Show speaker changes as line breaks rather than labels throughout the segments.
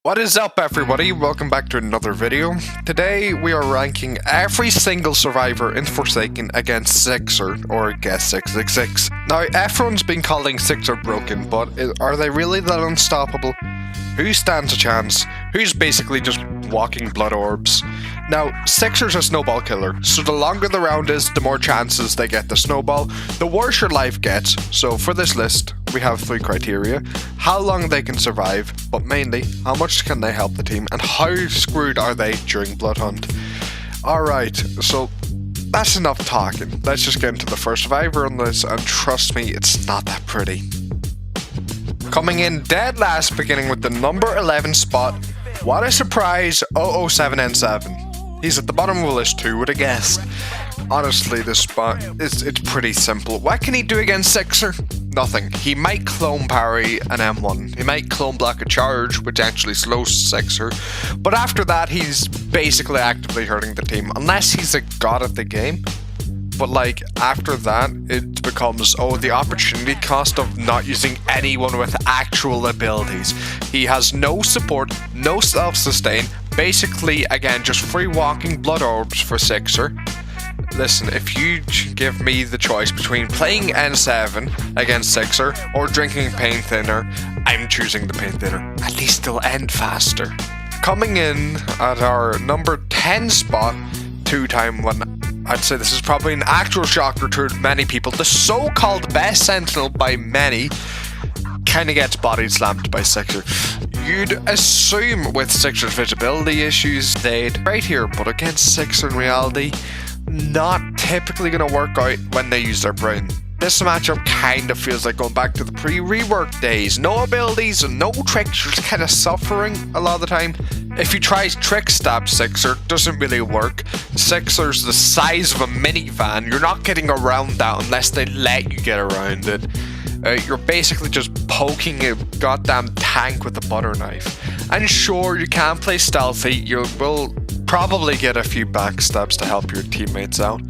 What is up, everybody? Welcome back to another video. Today we are ranking every single survivor in Forsaken against Sixer, or Guess 666. Now, everyone's been calling Sixer broken, but are they really that unstoppable? Who stands a chance? Who's basically just walking blood orbs? Now, Sixer's a snowball killer, so the longer the round is, the more chances they get the snowball, the worse your life gets. So for this list, we have 3 criteria: how long they can survive, but mainly, how much can they help the team, and how screwed are they during Bloodhunt. Alright, so that's enough talking. Let's just get into the first survivor on this, and trust me, it's not that pretty. Coming in dead last, beginning with the number 11 spot, what a surprise, 007N7. He's at the bottom of the list too, would have guessed. Honestly, this spot, it's pretty simple. What can he do against Sixer? Nothing. He might clone parry an M1. He might clone block a charge, which actually slows Sixer. But after that, he's basically actively hurting the team, unless he's a god at the game. But like, after that, it becomes, the opportunity cost of not using anyone with actual abilities. He has no support, no self-sustain, basically, again, just free walking blood orbs for Sixer. Listen, if you give me the choice between playing N7 against Sixer or drinking pain thinner, I'm choosing the pain thinner. At least they'll end faster. Coming in at our number 10 spot, 2-time one. I'd say this is probably an actual shocker to many people. The so-called best Sentinel by many kind of gets body slammed by Sixer. You'd assume with Sixer's visibility issues they'd right here, but against Sixer in reality, not typically going to work out when they use their brain. This matchup kind of feels like going back to the pre-rework days. No abilities and no tricks, you're just kind of suffering a lot of the time. If you try trick stab Sixer, it doesn't really work. Sixer's the size of a minivan, you're not getting around that unless they let you get around it. You're basically just poking a goddamn tank with a butter knife. And sure, you can play stealthy, you will probably get a few backstabs to help your teammates out.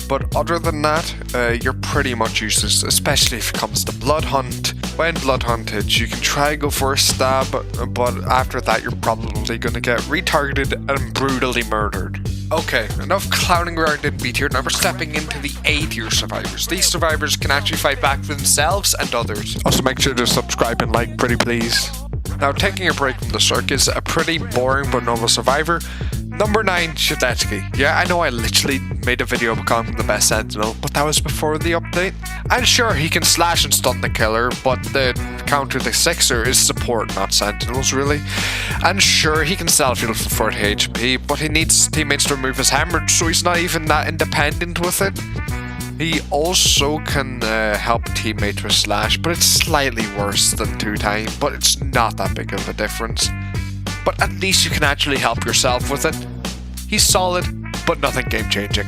But other than that, you're pretty much useless, especially if it comes to Bloodhunt. When Bloodhunt hits, you can try go for a stab, but after that you're probably going to get retargeted and brutally murdered. Okay, enough clowning around in B tier, now we're stepping into the A tier survivors. These survivors can actually fight back for themselves and others. Also make sure to subscribe and like, pretty please. Now, taking a break from the circus, a pretty boring but normal survivor. Number 9, Shadetsky. Yeah, I know I literally made a video of calling him the best Sentinel, but that was before the update. And sure, he can slash and stun the killer, but the counter to Sixer is support, not Sentinels really. And sure, he can self-heal for 40 HP, but he needs teammates to remove his hemorrhage, so he's not even that independent with it. He also can help a teammate with slash, but it's slightly worse than 2-time, but it's not that big of a difference. But at least you can actually help yourself with it. He's solid, but nothing game-changing.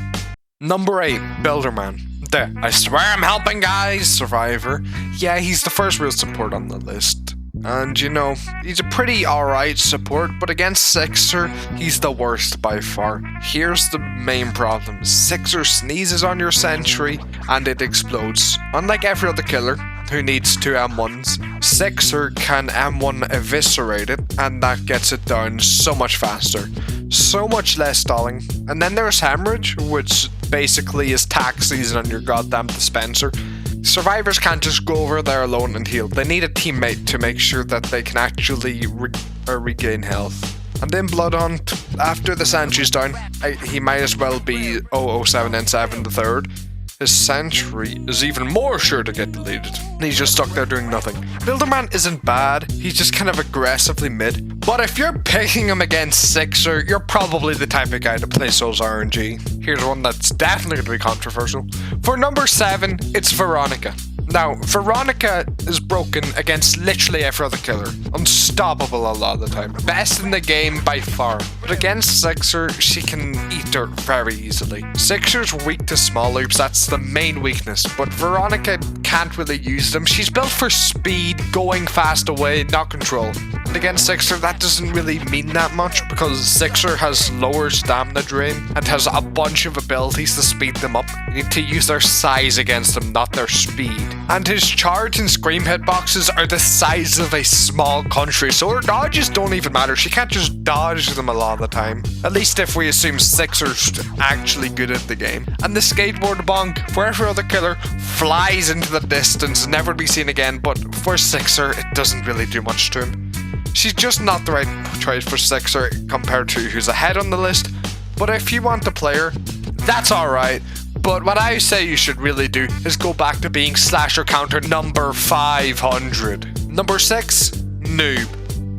Number 8, Builderman. The I swear I'm helping guys survivor. Yeah, he's the first real support on the list. And you know, he's a pretty alright support, but against Sixer, he's the worst by far. Here's the main problem. Sixer sneezes on your sentry and it explodes. Unlike every other killer who needs 2 M1s, Sixer can M1 eviscerate it, and that gets it down so much faster. So much less stalling. And then there's Hemorrhage, which basically is tax season on your goddamn dispenser. Survivors can't just go over there alone and heal. They need a teammate to make sure that they can actually regain health. And in Bloodhunt, after the sentry's down, he might as well be 007N7 the third. His sentry is even more sure to get deleted. He's just stuck there doing nothing. Builderman isn't bad, he's just kind of aggressively mid. But if you're picking him against Sixer, you're probably the type of guy to play Souls RNG. Here's one that's definitely going to be controversial. For number 7, it's Veronica. Now, Veronica is broken against literally every other killer. Unstoppable a lot of the time. Best in the game by far. But against Sixer, she can eat dirt very easily. Sixer's weak to small loops, that's the main weakness. But Veronica can't really use them. She's built for speed, going fast away, not control. And against Sixer, that doesn't really mean that much because Sixer has lower stamina drain and has a bunch of abilities to speed them up. You need to use their size against them, not their speed. And his charge and scream hitboxes are the size of a small country, so her dodges don't even matter. She can't just dodge them a lot of the time. At least if we assume Sixer's actually good at the game. And the skateboard bonk, for every other killer, flies into the distance, never to be seen again, but for Sixer, it doesn't really do much to him. She's just not the right choice for Sixer compared to who's ahead on the list, but if you want to play her, that's alright. But what I say you should really do is go back to being slasher counter number 500. Number 6, Noob.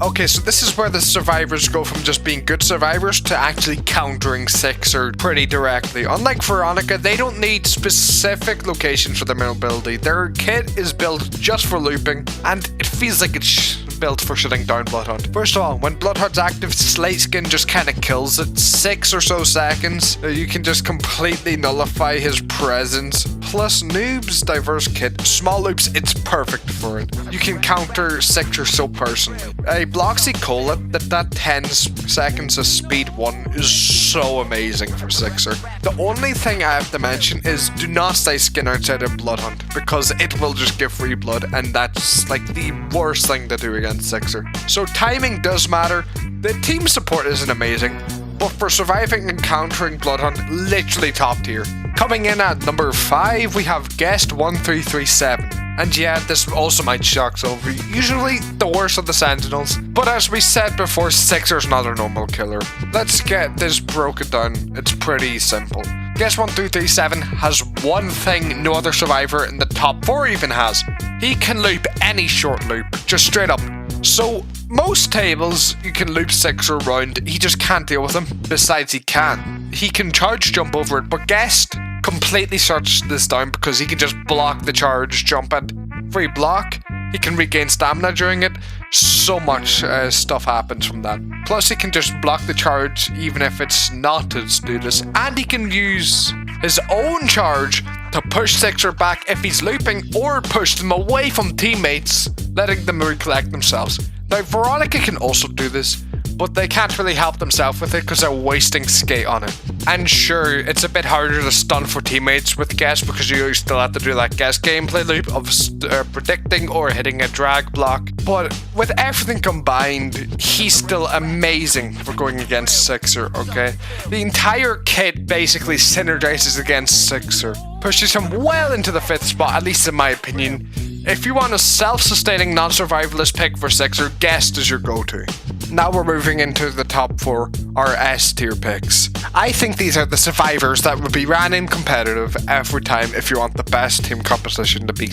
Okay, so this is where the survivors go from just being good survivors to actually countering Sixer pretty directly. Unlike Veronica, they don't need specific locations for their mobility. Their kit is built just for looping, and it feels like it's built for shutting down Bloodhunt. First of all, when Bloodhunt's active, Slate Skin just kind of kills it. 6 or so seconds, you can just completely nullify his presence. Plus, Noob's diverse kit, small loops, it's perfect for it. You can counter Sixer so personally. A Bloxy Cola, that 10 seconds of speed 1 is so amazing for Sixer. The only thing I have to mention is do not stay skin outside of Bloodhunt because it will just give free blood, and that's like the worst thing to do against Sixer. So timing does matter. The team support isn't amazing, but for surviving and countering Bloodhunt, literally top tier. Coming in at number 5, we have Guest 1337. And yeah, this also might shock some of you. Usually the worst of the Sentinels, but as we said before, Sixer's not a normal killer. Let's get this broken down. It's pretty simple. Guest 1337 has one thing no other survivor in the top 4 even has. He can loop any short loop, just straight up. So most tables you can loop Sixer around, he just can't deal with them. Besides, he can charge jump over it, but Guest completely shuts this down because he can just block the charge jump, and free block, he can regain stamina during it. So much stuff happens from that. Plus he can just block the charge even if it's not his Ludus, and he can use his own charge to push Sixer back if he's looping, or push them away from teammates, letting them recollect themselves. Now Veronica can also do this, but they can't really help themselves with it because they're wasting skate on it. And sure, it's a bit harder to stun for teammates with Guest because you still have to do that Guest gameplay loop of predicting or hitting a drag block. But with everything combined, he's still amazing for going against Sixer, okay? The entire kit basically synergizes against Sixer, pushes him well into the 5th spot, at least in my opinion. If you want a self-sustaining non-survivalist pick for Sixer, Guest is your go-to. Now we're moving into the top 4, our S tier picks. I think these are the survivors that would be ran in competitive every time if you want the best team composition to be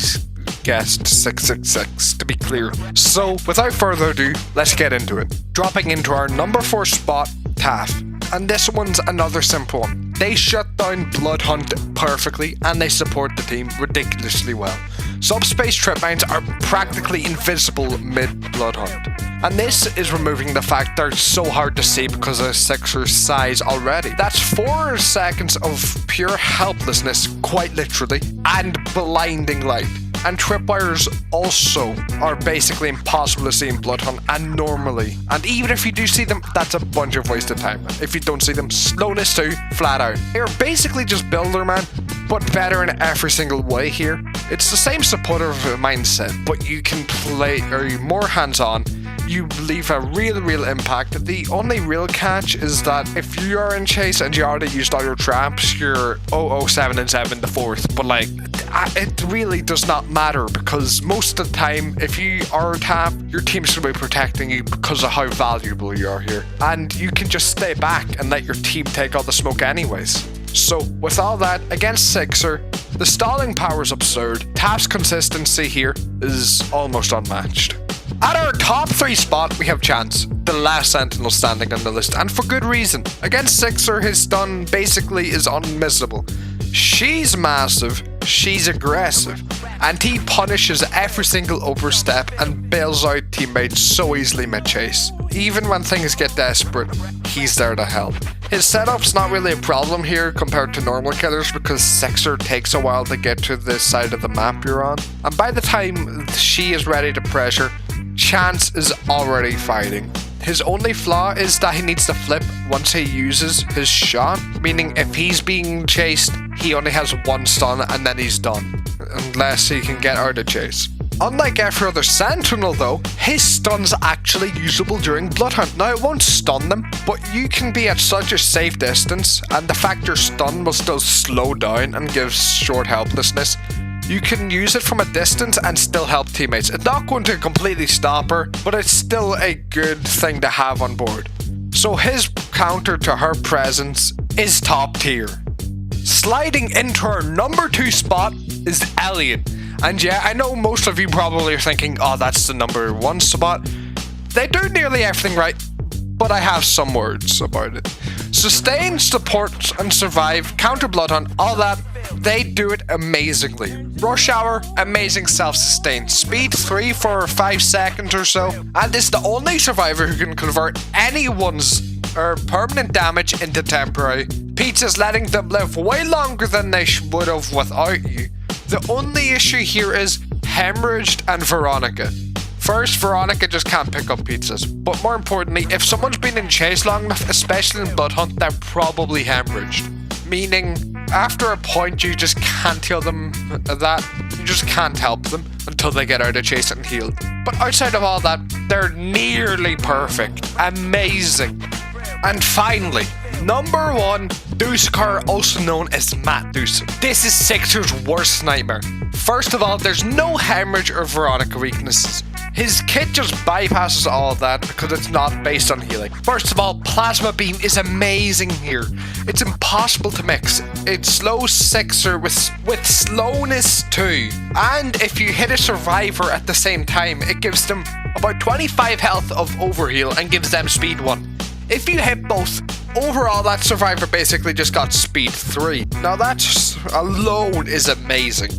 Guest 666, to be clear. So without further ado, let's get into it. Dropping into our number 4 spot, Taff. And this one's another simple one. They shut down Bloodhunt perfectly, and they support the team ridiculously well. Subspace trip mines are practically invisible mid-Bloodhunt. And this is removing the fact they're so hard to see because of Sixer's size already. That's 4 seconds of pure helplessness, quite literally, and blinding light. And tripwires also are basically impossible to see in Bloodhunt, and normally. And even if you do see them, that's a bunch of wasted time. If you don't see them, slowness too, flat out. They're basically just Builderman, but better in every single way here. It's the same supportive mindset, but you can play, or you're more hands-on. You leave a real impact. The only real catch is that if you are in chase and you already used all your traps, you're 007 and 7 the 4th, but like, it really does not matter because most of the time, if you are Taff, your team's going to be protecting you because of how valuable you are here. And you can just stay back and let your team take all the smoke anyways. So with all that, against Sixer, the stalling power is absurd. Taff's consistency here is almost unmatched. At our top 3 spot, we have Chance, the last Sentinel standing on the list, and for good reason. Against Sixer, his stun basically is unmissable. She's massive, she's aggressive, and he punishes every single overstep and bails out teammates so easily mid-chase. Even when things get desperate, he's there to help. His setup's not really a problem here compared to normal killers because Sixer takes a while to get to the side of the map you're on, and by the time she is ready to pressure, Chance is already fighting. His only flaw is that he needs to flip once he uses his shot, meaning if he's being chased, he only has one stun and then he's done, unless he can get out of chase. Unlike every other Sentinel though, his stun's actually usable during Bloodhunt. Now it won't stun them, but you can be at such a safe distance, and the fact your stun will still slow down and give short helplessness, you can use it from a distance and still help teammates. It's not going to completely stop her, but it's still a good thing to have on board. So his counter to her presence is top tier. Sliding into our number 2 spot is Elion. And yeah, I know most of you probably are thinking, oh, that's the number 1 spot. They do nearly everything right, but I have some words about it. Sustain, support, and survive, counter Bloodhunt, all that, they do it amazingly. Rush Hour, amazing self-sustain. Speed 3 for 5 seconds or so, and is the only survivor who can convert anyone's permanent damage into temporary. Pizza's letting them live way longer than they would have without you. The only issue here is Hemorrhaged and Veronica. First, Veronica just can't pick up pizzas, but more importantly, if someone's been in chase long enough, especially in Bloodhunt, they're probably hemorrhaged. Meaning, after a point, you just can't heal them you just can't help them until they get out of chase and heal. But outside of all that, they're nearly perfect. Amazing. And finally, number 1, Dusukar, also known as Matt Deuce. This is Sixer's worst nightmare. First of all, there's no hemorrhage or Veronica weaknesses. His kit just bypasses all of that because it's not based on healing. First of all, Plasma Beam is amazing here. It's impossible to mix. It slows Sixer with slowness too. And if you hit a survivor at the same time, it gives them about 25 health of overheal and gives them speed 1. If you hit both, overall that survivor basically just got speed 3. Now that alone is amazing.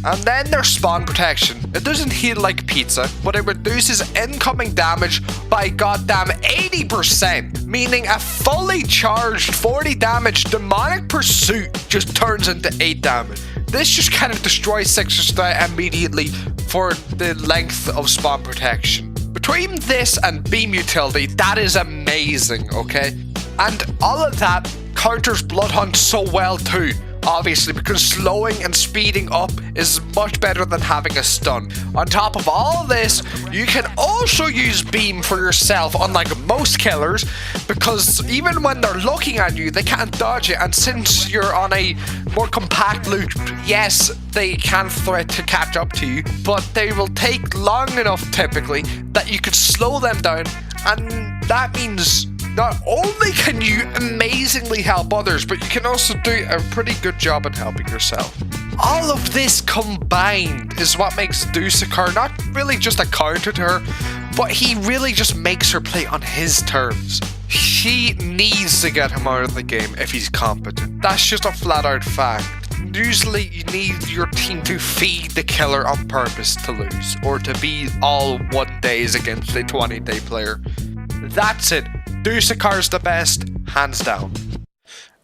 And then there's spawn protection. It doesn't heal like Pizza, but it reduces incoming damage by goddamn 80%, meaning a fully charged 40 damage Demonic Pursuit just turns into 8 damage. This just kind of destroys Sixer's threat immediately for the length of spawn protection. Between this and Beam utility, that is amazing, okay? And all of that counters Bloodhunt so well too. Obviously, because slowing and speeding up is much better than having a stun. On top of all this, you can also use Beam for yourself, unlike most killers, because even when they're looking at you, they can't dodge it, and since you're on a more compact loop, yes, they can threat to catch up to you, but they will take long enough, typically, that you could slow them down, and that means not only can you amazingly help others, but you can also do a pretty good job in helping yourself. All of this combined is what makes Dusukar not really just a counter to her, but he really just makes her play on his terms. She needs to get him out of the game if he's competent. That's just a flat out fact. Usually you need your team to feed the killer on purpose to lose, or to be all 1 days against a 20-day player. That's it. Dusukar's the best, hands down.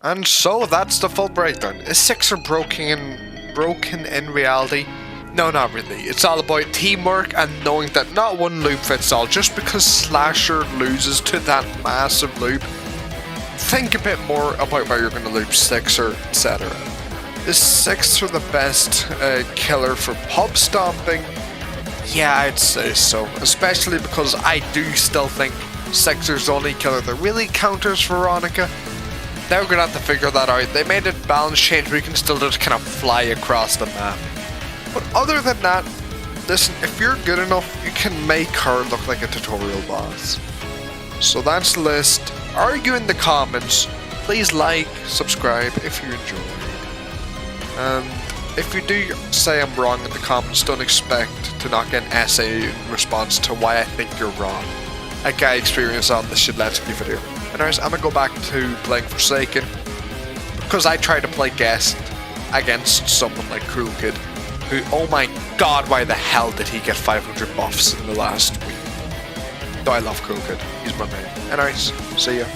And so that's the full breakdown. Is Sixer broken in reality? No, not really. It's all about teamwork and knowing that not one loop fits all. Just because Slasher loses to that massive loop, think a bit more about where you're going to loop Sixer, etc. Is Sixer the best killer for pub stomping? Yeah, I'd say so. Especially because I do still think Sixer's the only killer that really counters Veronica. They're gonna have to figure that out. They made a balance change where you can still just kind of fly across the map. But other than that, listen, if you're good enough, you can make her look like a tutorial boss. So that's the list. Argue in the comments. Please like, subscribe if you enjoyed. And if you do say I'm wrong in the comments, don't expect to not get an essay in response to why I think you're wrong. A guy experienced on this shit Let's Play video. Anyways, I'm gonna go back to playing Forsaken because I tried to play guest against someone like Cruel Kid, who, oh my god, why the hell did he get 500 buffs in the last week? Though I love Cruel Kid, he's my man. Anyways, see ya.